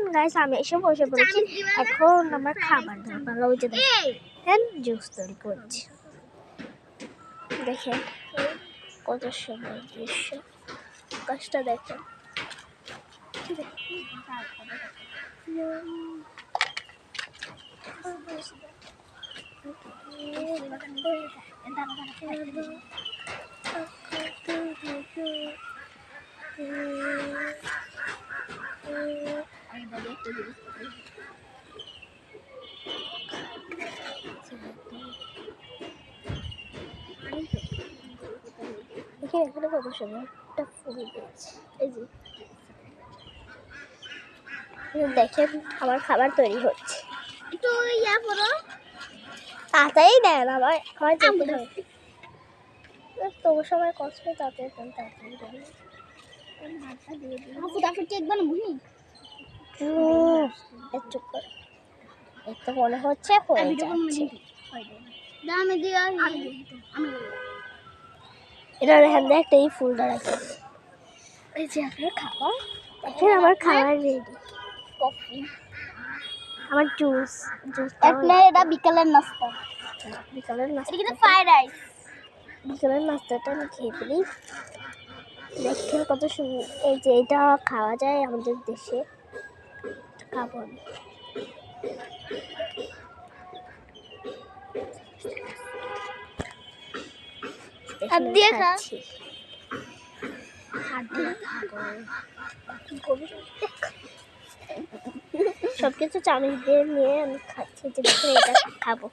দেখেন গাইস আমি এসে বসে পড়েছি এখন আমার খাবার দাবার ভালো হচ্ছে দেখেন জুস তৈরি করছি দেখেন কত সুন্দর দৃশ্য আকাশটা দেখেন এখানে কত সুন্দর একটা ফুল গাছ এই যে দেখেন আমার খাবার তৈরি হচ্ছে একটু ইয়া করো তাড়াতাড়ি দেন আমার খাবার যেতে হবে তবু সময় কষ্ট তাতে তাড়াতাড়ি দেন ভাতটা দিয়ে দিই ফুটাফুটি একবার মুহি চুপ করে এই তো মনে হচ্ছে হয়ে যাচ্ছে দামে দিয়ে আমি এটা দেখেন একটা এই ফুলটা রাখি এই যে আপনার খাবার দেখেন আমার খাবার রেডি কফি আমার জুস আপনার এটা বিকালের নাস্তা বিকালের নাস্তা এটা কিন্তু ফ্রাইড রাইস বিকালের নাস্তাটা আমি খেয়ে ফেলি দেখেন কত সুন্দর এই যে এটা খাওয়া যায় আমাদের দেশে খাবো আমি হাত দিয়ে খা হাত দিয়ে খাবো সবকিছু চামচ দিয়ে নিয়ে আমি খাচ্ছি যে দেখে এটা খাবো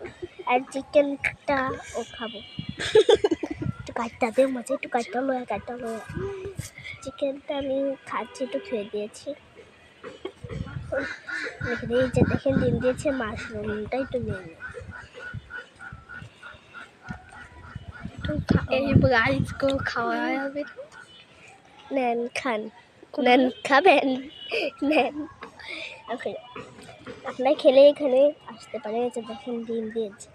আর চিকেনটা ও খাবো একটু কাটটা দিয়ে মজা একটু কাটটা লয়া চিকেনটা আমি খাচ্ছি একটু খেয়ে দিয়েছি এখানে এই যে দেখেন ডিম দিয়েছে মাশরুমটা একটু নিয়ে নিই এইবার আজকে খাওয়া হবে নেন খান নেন খাবেন নেন ওকে আপনারা খেলে এখানে আসতে পারেন এই যে দেখেন ডিম দিয়েছে